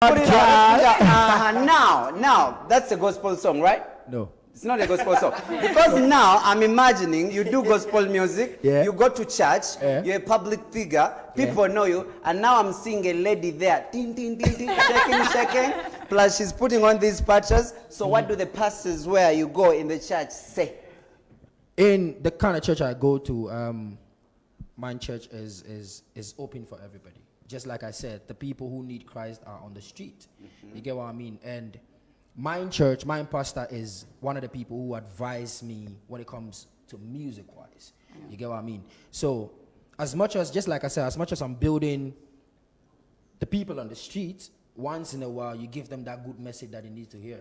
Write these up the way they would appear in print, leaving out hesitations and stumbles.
Put it out. Now, that's a gospel song, right? No. It's not a gospel song. Because now I'm imagining you do gospel music, you go to church, you're a public figure, people know you, and now I'm seeing a lady there, ting, ting, ting, ting, shaking, plus she's putting on these patches. So what do the pastors where you go in the church say? In the kind of church I go to, my church is open for everybody. Just like I said, the people who need Christ are on the street. You get what I mean? And my church, my pastor is one of the people who advise me when it comes to music-wise. You get what I mean? So, as much as, just like I said, as much as I'm building the people on the street, once in a while, you give them that good message that they need to hear.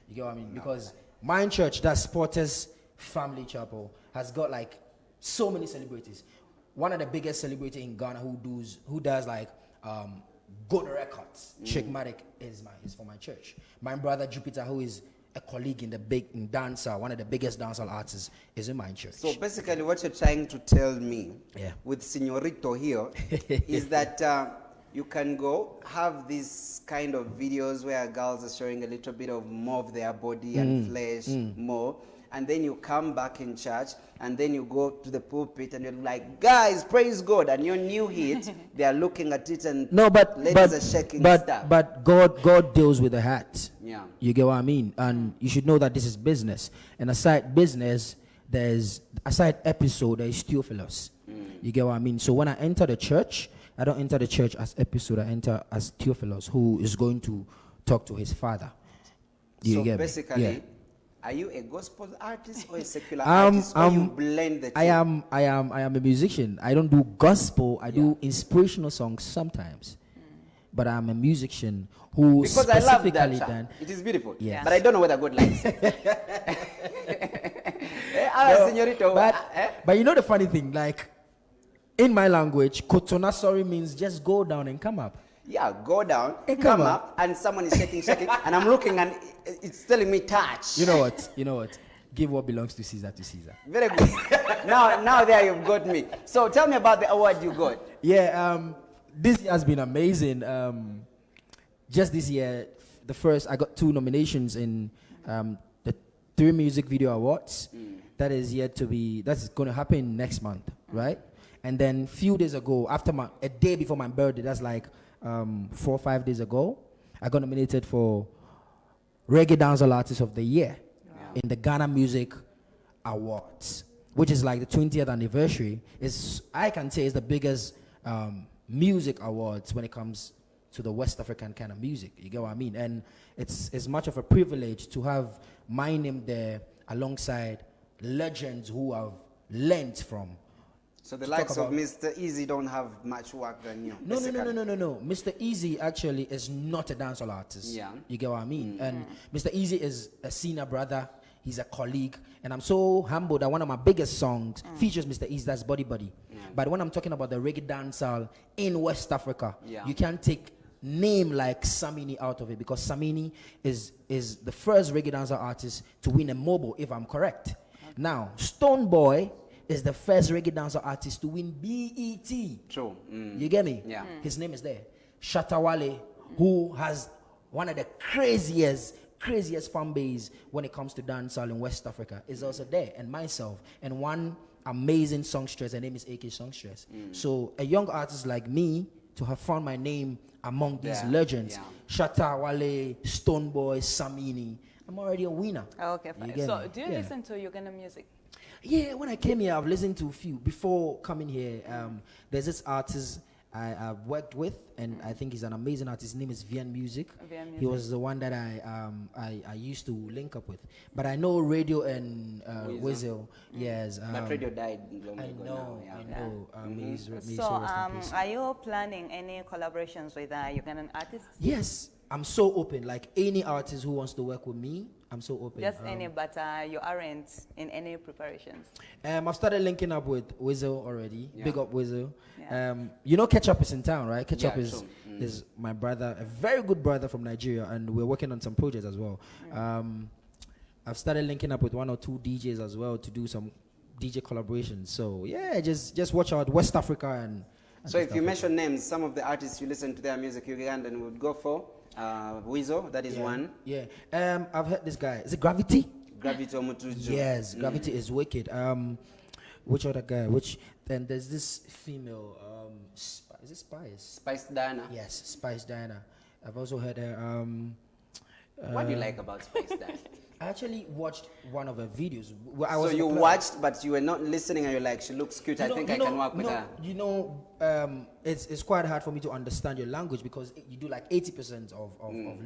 You get what I mean? Because my church, that Sporters Family Chapel, has got like so many celebrities. One of the biggest celebrities in Ghana who does like good records, Chickmatic, is for my church. My brother Jupiter, who is a colleague in dancer, one of the biggest dancehall artists, is in my church. So basically what you're trying to tell me with Signorito here is that you can go have these kind of videos where girls are showing a little bit of more of their body and flesh more, and then you come back in church and then you go to the pulpit and you're like, guys, praise God, and your new hit, they are looking at it and ladies are shaking stuff. But God deals with the heart. Yeah. You get what I mean? And you should know that this is business. And aside business, aside Epixode, there is Theophilus. You get what I mean? So when I enter the church, I don't enter the church as Epixode, I enter as Theophilus, who is going to talk to his father. So basically, are you a gospel artist or a secular artist, or you blend the two? I am a musician. I don't do gospel. I do inspirational songs sometimes. But I'm a musician who because specifically I love that. It is beautiful. Yes. But I don't know whether God likes it. But you know the funny thing, like in my language, Kotona sorry means just go down and come up. Yeah, go down, come up, and someone is shaking, and I'm looking and it's telling me touch. You know what? Give what belongs to Caesar to Caesar. Very good. now there you've got me. So tell me about the award you got. Yeah, this year has been amazing. Just this year, I got 2 nominations in the 3 Music Video Awards. That is that's going to happen next month, right? And then a few days ago, a day before my birthday, that's like 4 or 5 days ago, I got nominated for Reggae Dancehall Artist of the Year in the Ghana Music Awards, which is like the 20th anniversary. I can say it's the biggest music awards when it comes to the West African kind of music. You get what I mean? And it's much of a privilege to have my name there alongside legends who have learned from. So the likes of Mr. Easy don't have much work than you? No. Mr. Easy actually is not a dancehall artist. Yeah. You get what I mean? And Mr. Easy is a senior brother. He's a colleague. And I'm so humbled that one of my biggest songs features Mr. Easy, that's Body Body. But when I'm talking about the reggae dancehall in West Africa, you can't take name like Samini out of it, because Samini is the first reggae dancehall artist to win a mobile, if I'm correct. Now, Stone Boy is the first reggae dancer artist to win BET. True. You get me? Yeah. His name is there. Shatawale, who has one of the craziest fan base when it comes to dancehall in West Africa, is also there. And myself. And one amazing songstress, her name is AK Songstress. So a young artist like me, to have found my name among these legends, Shatawale, Stone Boy, Samini, I'm already a winner. Oh, okay, fine. So do you listen to Ugandan music? Yeah, when I came here, I've listened to a few. Before coming here, there's this artist I've worked with, and I think he's an amazing artist. His name is VN Music. He was the one that I used to link up with. But I know Radio and Weasel. Yes. But Radio died long ago now. I know. So, are you planning any collaborations with Ugandan artists? Yes. I'm so open. Like any artist who wants to work with me, I'm so open. Just any, but you aren't in any preparations. I've started linking up with Weasel already. Big up Weasel. You know Ketchup is in town, right? Ketchup is my brother, a very good brother from Nigeria, and we're working on some projects as well. I've started linking up with 1 or 2 DJs as well to do some DJ collaborations. So yeah, just watch out, West Africa and so if you mention names, some of the artists you listen to their music, Ugandan would go for. Weasel, that is one. Yeah. I've heard this guy. Is it Gravity? Gravity Omutuju. Yes, Gravity is wicked. Which other guy? Then there's this female. Is it Spice? Spice Diana. Yes, Spice Diana. I've also heard her. What do you like about Spice Diana? I actually watched one of her videos. So you watched, but you were not listening, and you're like, she looks cute. I think I can work with her. You know, it's quite hard for me to understand your language because you do like 80% of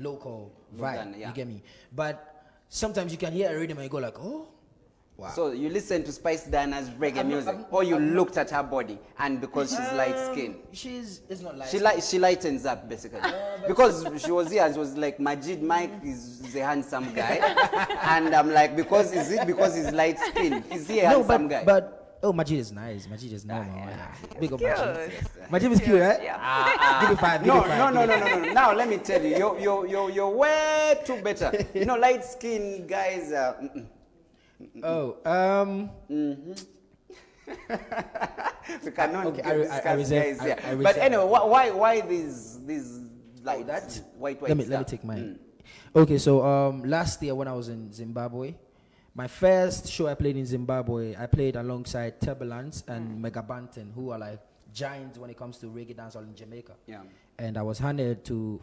local vibe. Uganda, yeah. You get me? But sometimes you can hear a rhythm and you go like, oh. Wow. So you listen to Spice Diana's reggae music, or you looked at her body, and because she's light skinned, it's not light. She lightens up basically. Because she was here, and she was like, Majid Mike is a handsome guy, and I'm like, because he's light skinned? Is he a handsome guy? But Majid is nice. Majid is normal. Big up Majid. Cute. Majid is cute, right? Yeah. Give me five. No. Now let me tell you, you're way too better. You know, light skinned guys. We cannot discuss guys here. But anyway, why these lights? White let me take mine. Okay, so last year when I was in Zimbabwe, my first show I played in Zimbabwe, I played alongside Turbulence and Megabanten, who are like giants when it comes to reggae dancehall in Jamaica. Yeah. And I was honored to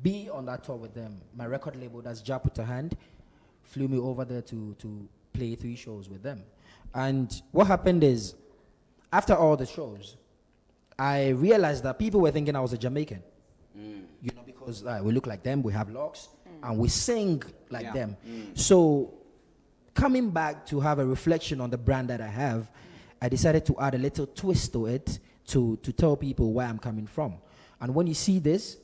be on that tour with them. My record label, that's Japuta Hand, flew me over there to play 3 shows with them. And what happened is, after all the shows, I realized that people were thinking I was a Jamaican. You know, because we look like them, we have locks, and we sing like them. So coming back to have a reflection on the brand that I have, I decided to add a little twist to it to tell people where I'm coming from. And when you see this,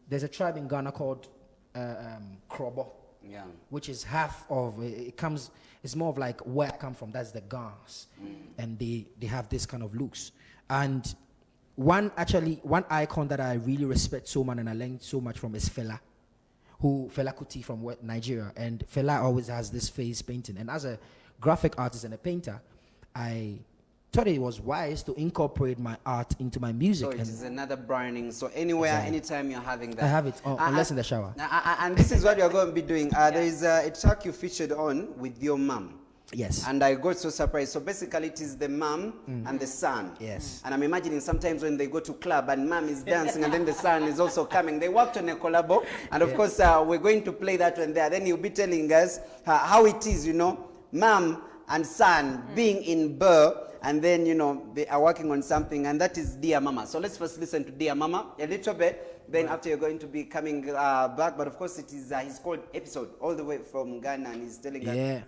there's a tribe in Ghana called Krobo, which is half of it's more of like where I come from. That's the Ghans, and they have this kind of looks. And one icon that I really respect so much and I learned so much from is Fela Kuti from Nigeria. And Fela always has this face painting. And as a graphic artist and a painter, I thought it was wise to incorporate my art into my music. So it is another branding. So anywhere, anytime you're having that. I have it, unless in the shower. And this is what you're going to be doing. There is a track you featured on with your mom. Yes. And I got so surprised. So basically it is the mom and the son. Yes. And I'm imagining sometimes when they go to club and mom is dancing and then the son is also coming. They worked on a collabo. And of course, we're going to play that one there. Then you'll be telling us how it is, you know, mom and son being in Burr. And then, you know, they are working on something, and that is Dear Mama. So let's first listen to Dear Mama a little bit. Then after you're going to be coming back. But of course, it is he's called Epixode, all the way from Ghana, and he's telling us that he's been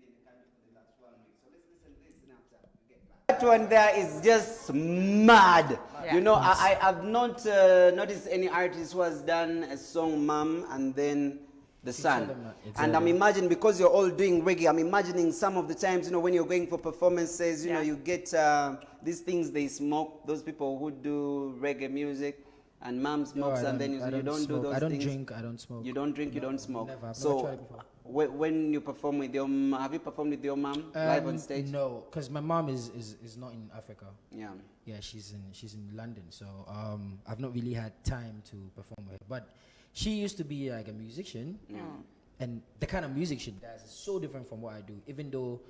in the country for the last 1 week. So let's listen to this and after we get back. That one there is just mad. Yeah. You know, I've not noticed any artist who has done a song, Mom, and then the sun. Exactly. And I'm imagining, because you're all doing reggae, I'm imagining some of the times, you know, when you're going for performances, you know, you get these things they smoke, those people who do reggae music, and mom smokes, and then you don't do those things. I don't drink, I don't smoke. You don't drink, you don't smoke. Never. So when you perform with your mom, have you performed with your mom live on stage? No, because my mom is not in Africa. Yeah, she's in London, so I've not really had time to perform with her. But she used to be like a musician, and the kind of music she does is so different from what I do. Even though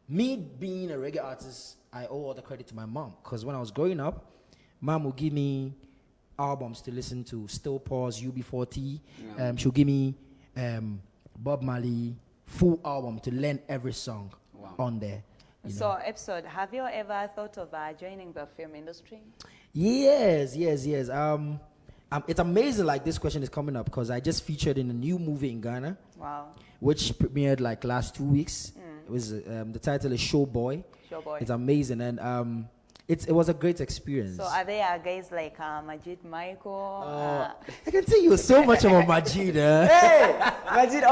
me being a reggae artist, I owe all the credit to my mom, because when I was growing up, mom would give me albums to listen to, Still Pause, UB40. She'll give me Bob Marley full album to learn every song on there. So, Epixode, have you ever thought of joining the film industry? Yes. It's amazing like this question is coming up, because I just featured in a new movie in Ghana. Wow. Which premiered like last 2 weeks. It was the title is Showboy. It's amazing, and it was a great experience. So are there guys like Majid Michael? I can tell you so much about Majid. Hey, Majid,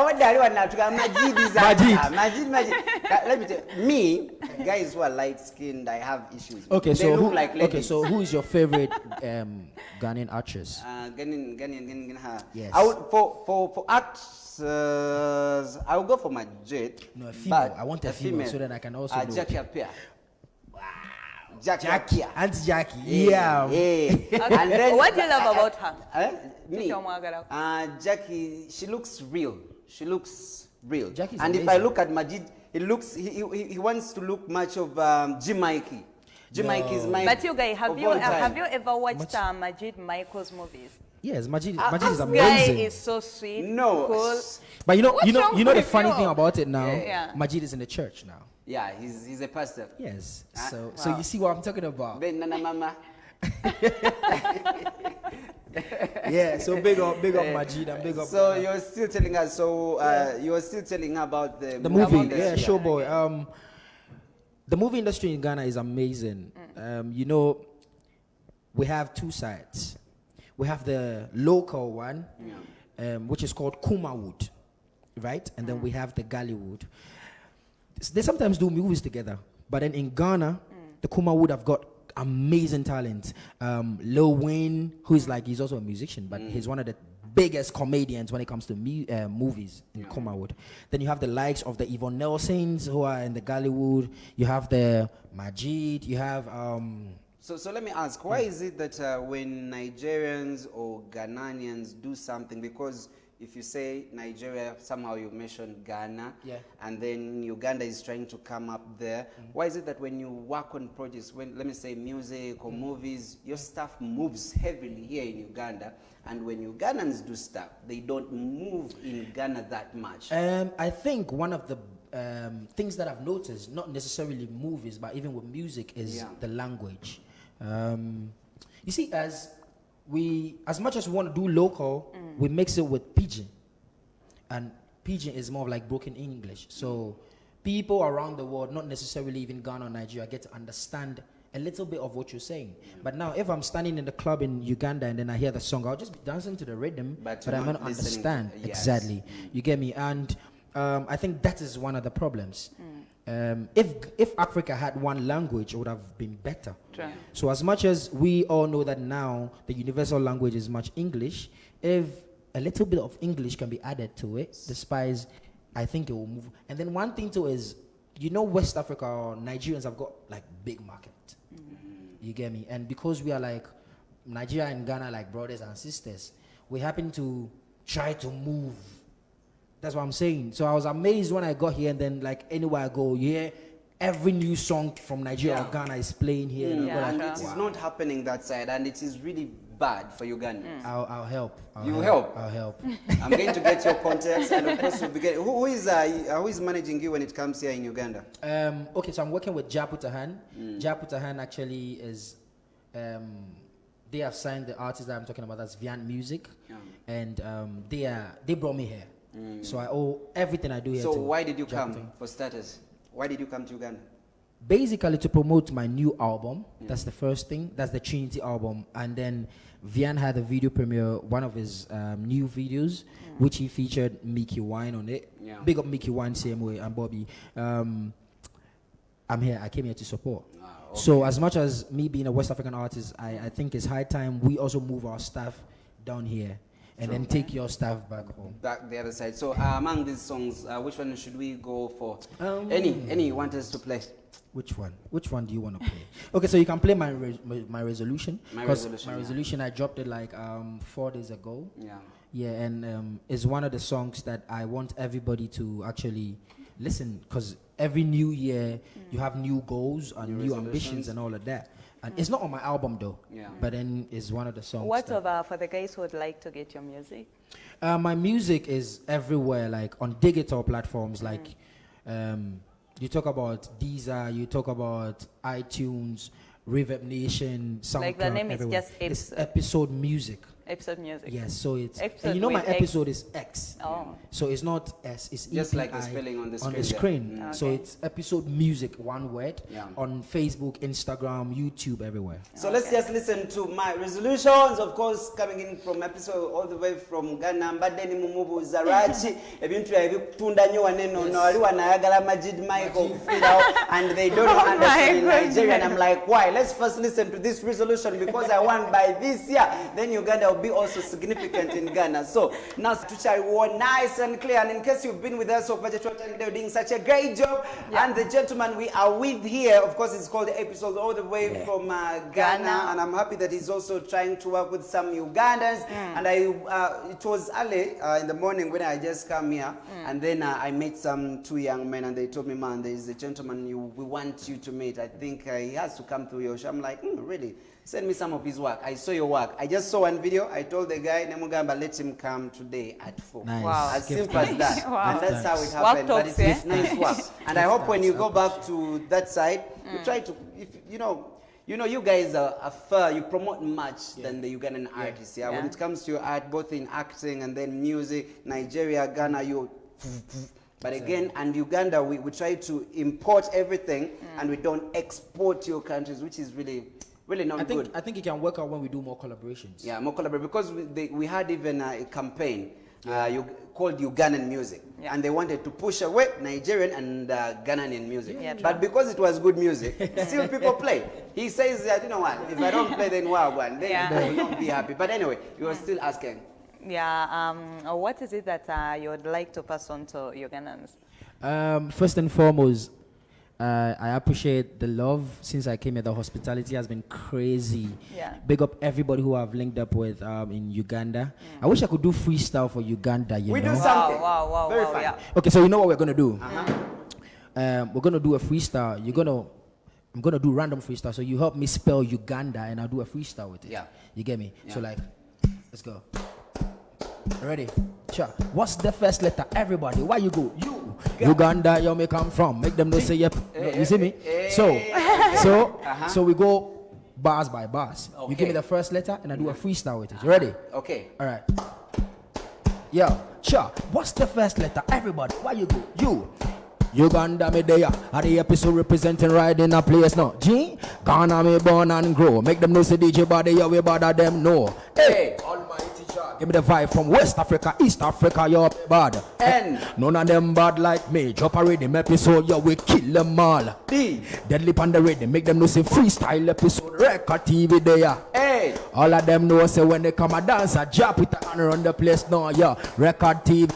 Majid is Majid. Let me tell you, me, guys who are light skinned, I have issues. Okay, so who is your favorite Ghanaian actress? Ghanaian. Yes. I would, for actors, I would go for Majid. No, a female. I want a female so that I can also know. Jackie Appiah. Jackie. Auntie Jackie. Yeah. Okay. And then, What do you love about her? Me. Jackie, she looks real. She looks real. Jackie's and if amazing. I look at Majid, he wants to look much of Jim Mikey. Jim Mikey is my. But you guys, have of you all time. have you ever watched Majid Michael's movies? Yes, Majid is This guy amazing. is so sweet. No. Cool. But What's wrong the with funny you? thing about it now, Yeah. Majid is in the church now. Yeah, he's a pastor. Yes. Ah, So you see what I'm talking about. Ben Nana Mama. Yeah, so big up Majid and big up. So you're still telling us. So you were still telling her about the movie. industry. Yeah, Showboy. The movie industry in Ghana is amazing. We have two sides. We have the local one, which is called Kumawood, right? And then we have the Gallywood. They sometimes do movies together, but then in Ghana, the Kumawood have got amazing talent. Lil Wayne, he's also a musician, but he's one of the biggest comedians when it comes to movies in Kumawood. Then you have the likes of the Yvonne Nelsons who are in the Gallywood. You have the Majid. You have So let me ask, why is it that when Nigerians or Ghanaians do something, because if you say Nigeria, somehow you mention Ghana, and then Uganda is trying to come up there, why is it that when you work on projects, when, let me say, music or movies, your stuff moves heavily here in Uganda, and when Ugandans do stuff, they don't move in Ghana that much? I think one of the things that I've noticed, not necessarily movies, but even with music, is the language. You see, as much as we want to do local, we mix it with pidgin, and pidgin is more of like broken English. So people around the world, not necessarily even Ghana or Nigeria, get to understand a little bit of what you're saying. But now, if I'm standing in the club in Uganda and then I hear the song, I'll just be dancing to the rhythm, but I'm going to understand exactly. You get me? And I think that is one of the problems. If Africa had one language, it would have been better. True. So as much as we all know that now the universal language is much English, if a little bit of English can be added to it, the spice, I think it will move. And then one thing too is, West Africa or Nigerians have got like big market. You get me? And because we are like Nigeria and Ghana like brothers and sisters, we happen to try to move. That's what I'm saying. So I was amazed when I got here, and then like anywhere I go, every new song from Nigeria or Ghana is playing here. And it is not happening that side, and it is really bad for Uganda. I'll help. I'll help. I'm going to get your contacts, and of course we'll begin. Who is managing you when it comes here in Uganda? Okay, so I'm working with Japutahan. Japutahan actually is. They have signed the artist that I'm talking about. That's Vian Music, and they brought me here. So I owe everything I do here. So to why did you Japutahan. come, for starters? Why did you come to Uganda? Basically to promote my new album. That's the first thing. That's the Trinity album. And then Vian had a video premiere, one of his new videos, which he featured Mickey Wine on it. Big up Mickey Wine, same way, and Bobby. I'm here. I came here to support. Okay. So as much as me being a West African artist, I think it's high time we also move our stuff down here. And then take your stuff back home. Back the other side. So among these songs, which one should we go for? Any you want us to play? Which one? Which one do you want to play? Okay, so you can play my resolution. My resolution, I dropped it like 4 days ago. Yeah, and it's one of the songs that I want everybody to actually listen, because every new year you have new goals and new ambitions and all of that. And it's not on my album though, but then it's one of the songs. What for the guys who would like to get your music? My music is everywhere, like on digital platforms, like you talk about Deezer, you talk about iTunes, Reverb Nation, SoundCloud. Like the name everywhere. Is just Epixode Music. Epixode Music. Yes, so it's Epixode, and my episode is X. Oh. So it's not S, it's just like the spelling on the screen. Okay. So it's Epixode Music, one word, on Facebook, Instagram, YouTube, everywhere. So let's just listen to my resolutions, of course, coming in from episode all the way from Ghana. Mbadeni mumubu zarachi ebintu ebitunda nyo waneno no waliwa nayagala Majid Michael and they don't understand in Nigeria, and I'm like, why? Let's first listen to this resolution, because I won by this year, then Uganda will will be also significant in Ghana. So now Tuchari were nice and clear. And in case you've been with us so far, they're doing such a great job. Yeah. And the gentleman we are with here, of course, it's called Epixode all the way from Ghana. And I'm happy that he's also trying to work with some Ugandans. And it was early in the morning when I just come here. And then I met some 2 young men and they told me, man, there is a gentleman we want you to meet. I think he has to come through your show. I'm like, really? Send me some of his work. I saw your work. I just saw one video. I told the guy, Nemugamba, let him come today at 4. Nice. Wow. As simple as that. Wow. And that's how it Work happened. But talks, it's nice work. And I hope when you go back to that side, you try to, if, you know, you guys are fair. You promote much than the Ugandan artists. Yeah? When it comes to your art, both in acting and then music, Nigeria, Ghana, but again, and Uganda, we try to import everything and we don't export your countries, which is really not good. I think it can work out when we do more collaborations. Yeah, more collaboration. Because we had even a campaign called Ugandan music. Yeah. And they wanted to push away Nigerian and Ghanaian music. Yeah, but because it was good music, still people play. He says that, you know what, if I don't play, then then they will not be happy. But anyway, you were still asking. Yeah, what is it that you would like to pass on to Ugandans? First and foremost, I appreciate the love since I came here. The hospitality has been crazy. Yeah. Big up everybody who I've linked up with in Uganda. I wish I could do freestyle for Uganda, you We know. do something. Wow, Very fun. yeah. Okay, so you know what we're going to do? We're going to do a freestyle. I'm going to do random freestyle. So you help me spell Uganda and I'll do a freestyle with it. Yeah. You get me? Yeah. So like, let's go. Ready? Sure. What's the first letter? Everybody, why you go? You. Uganda, you may come from. Make them know say yep. You see me? So we go bars by bars. You give me the first letter and I do a freestyle with it. You ready? Okay. All right. Yeah. Sure. What's the first letter? Everybody, why you go? You. Uganda me there, at the episode representing right in a place now. G, Ghana me born and grow. Make them know say DJ body, yeah, we bother them know. Hey, almighty Jah, give me the vibe from West Africa, East Africa, you're bad. N, None of them bad like me. Drop a rhythm episode, yeah, we kill them all. D, Deadly on the rhythm, make them know say freestyle episode, record TV there. A, All of them know say when they come a dance, a drop with the honor on the place now, yeah. Record TV.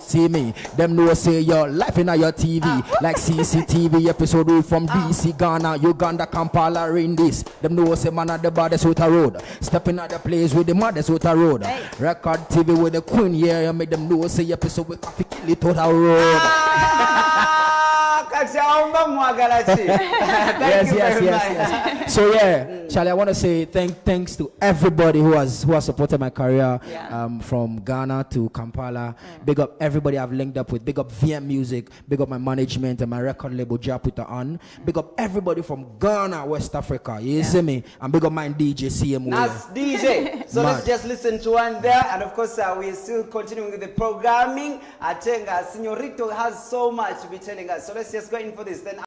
See me, them know say your life in your TV like CCTV episode from DC, Ghana, Uganda, Kampala, in this. Them know say man at the baddest with a road. Stepping at the place with the maddest with a road. Record TV with the queen, yeah, make them know say episode with coffee kill it out a road. Thank you very much. Yes. So yeah, Charlie, I want to say thanks to everybody who has supported my career, from Ghana to Kampala. Big up everybody I've linked up with. Big up VM Music. Big up my management and my record label Japita on. Big up everybody from Ghana, West Africa. You see me? And big up my DJ CM. That's DJ. So let's just listen to one there. And of course, we're still continuing with the programming. I think Signorito has so much to be telling us. So let's just go in for this. Then